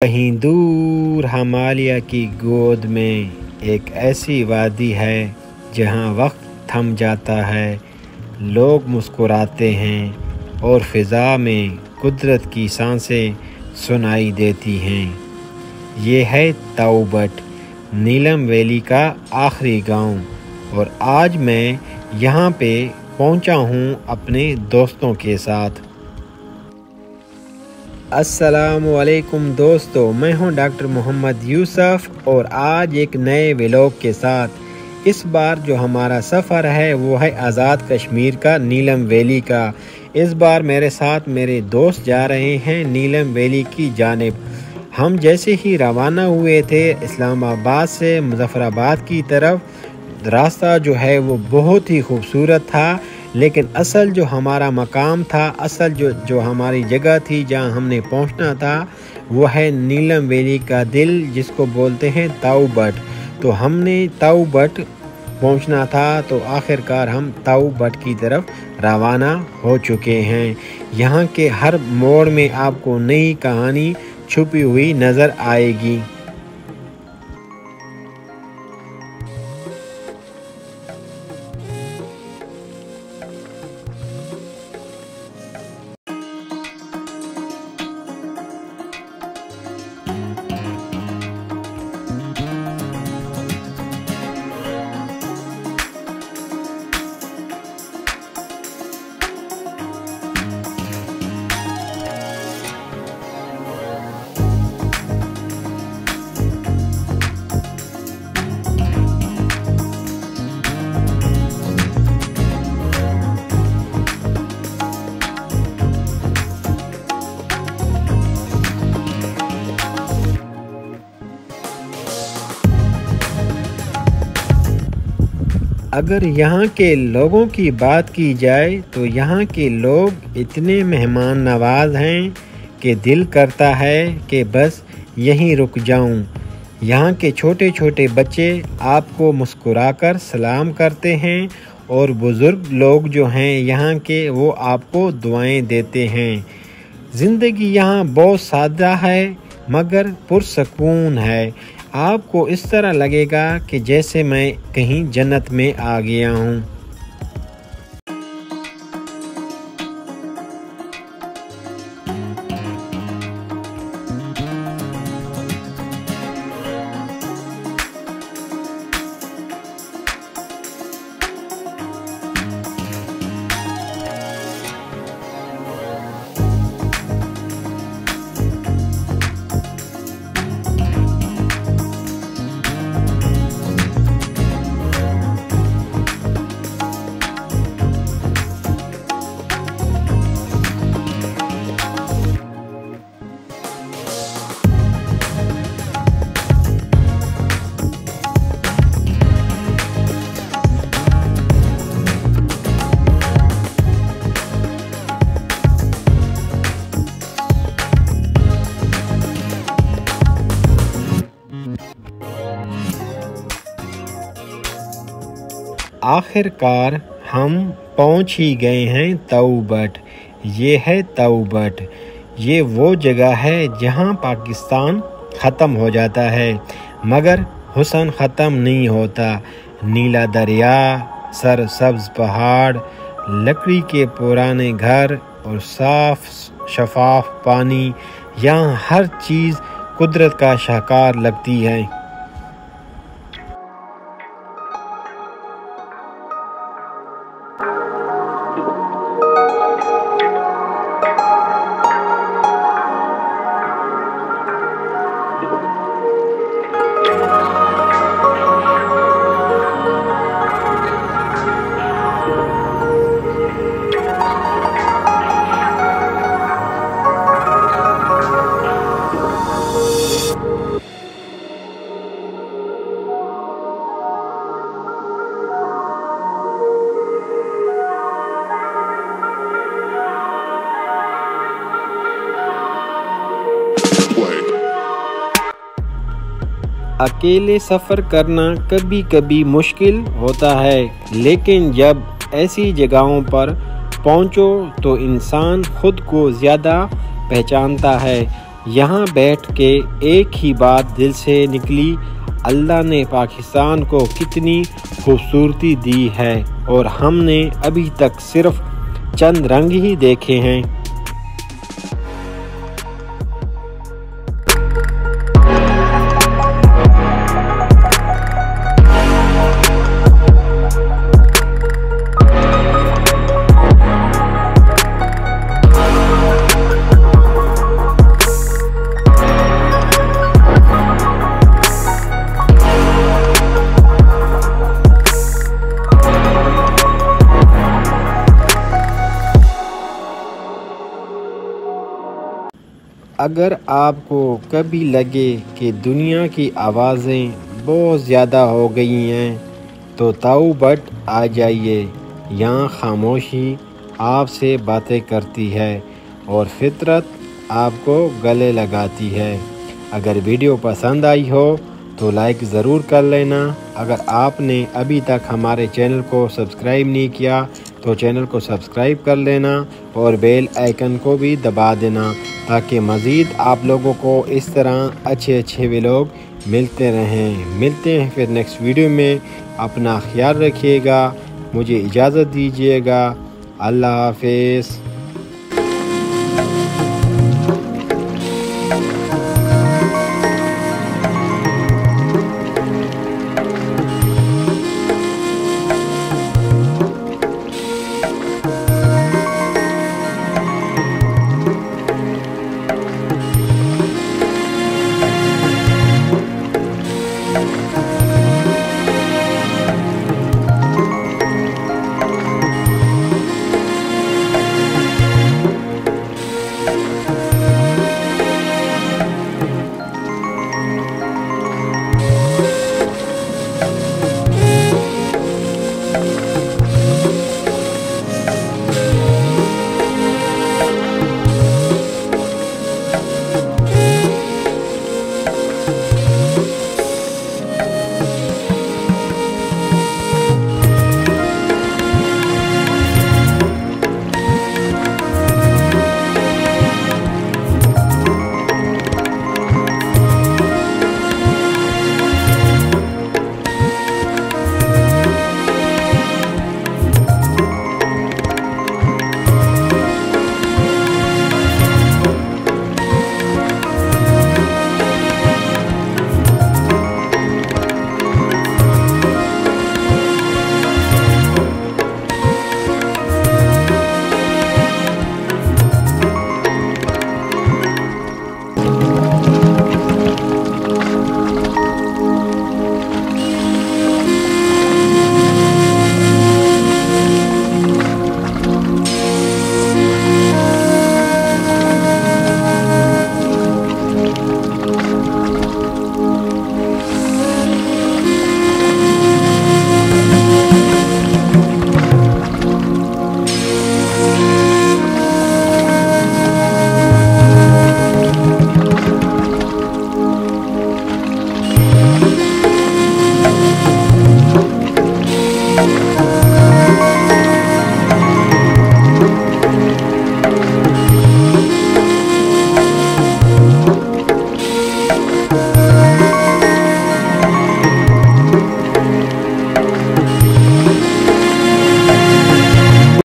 कहीं दूर हिमालय की गोद में एक ऐसी वादी है जहाँ वक्त थम जाता है, लोग मुस्कुराते हैं और फ़िज़ा में कुदरत की सांसें सुनाई देती हैं। ये है ताऊबट, नीलम वैली का आखिरी गांव। और आज मैं यहाँ पे पहुँचा हूँ अपने दोस्तों के साथ। अस्सलामुअलैकुम दोस्तों, मैं हूं डॉक्टर मोहम्मद यूसुफ और आज एक नए व्लॉग के साथ। इस बार जो हमारा सफ़र है वो है आज़ाद कश्मीर का, नीलम वैली का। इस बार मेरे साथ मेरे दोस्त जा रहे हैं नीलम वैली की जानिब। हम जैसे ही रवाना हुए थे इस्लामाबाद से मुज़फ़्फ़राबाद की तरफ, रास्ता जो है वो बहुत ही खूबसूरत था, लेकिन असल जो हमारा मकाम था, असल जो हमारी जगह थी जहां हमने पहुंचना था, वो है नीलम वैली का दिल, जिसको बोलते हैं ताऊबट। तो हमने ताऊबट पहुंचना था, तो आखिरकार हम ताऊबट की तरफ रवाना हो चुके हैं। यहां के हर मोड़ में आपको नई कहानी छुपी हुई नज़र आएगी। अगर यहाँ के लोगों की बात की जाए तो यहाँ के लोग इतने मेहमान नवाज हैं कि दिल करता है कि बस यहीं रुक जाऊं। यहाँ के छोटे छोटे बच्चे आपको मुस्कुराकर सलाम करते हैं और बुज़ुर्ग लोग जो हैं यहाँ के, वो आपको दुआएं देते हैं। ज़िंदगी यहाँ बहुत सादा है मगर पुरसकून है। आपको इस तरह लगेगा कि जैसे मैं कहीं जन्नत में आ गया हूँ। आखिरकार हम पहुंच ही गए हैं ताऊबट। ये है ताऊबट। ये वो जगह है जहां पाकिस्तान ख़त्म हो जाता है मगर हुस्न ख़त्म नहीं होता। नीला दरिया, सरसब्ज़ पहाड़, लकड़ी के पुराने घर और साफ शफाफ पानी, यहाँ हर चीज़ कुदरत का शाहकार लगती है। अकेले सफ़र करना कभी कभी मुश्किल होता है, लेकिन जब ऐसी जगहों पर पहुंचो तो इंसान खुद को ज़्यादा पहचानता है। यहाँ बैठ के एक ही बात दिल से निकली, अल्लाह ने पाकिस्तान को कितनी खूबसूरती दी है और हमने अभी तक सिर्फ चंद रंग ही देखे हैं। अगर आपको कभी लगे कि दुनिया की आवाज़ें बहुत ज़्यादा हो गई हैं तो तौबत आ जाइए। यहाँ खामोशी आपसे बातें करती है और फितरत आपको गले लगाती है। अगर वीडियो पसंद आई हो तो लाइक ज़रूर कर लेना। अगर आपने अभी तक हमारे चैनल को सब्सक्राइब नहीं किया तो चैनल को सब्सक्राइब कर लेना और बेल आइकन को भी दबा देना ताकि मज़ीद आप लोगों को इस तरह अच्छे व्लॉग मिलते रहें। मिलते हैं फिर नेक्स्ट वीडियो में। अपना ख्याल रखिएगा। मुझे इजाज़त दीजिएगा। अल्लाह हाफ़िज़।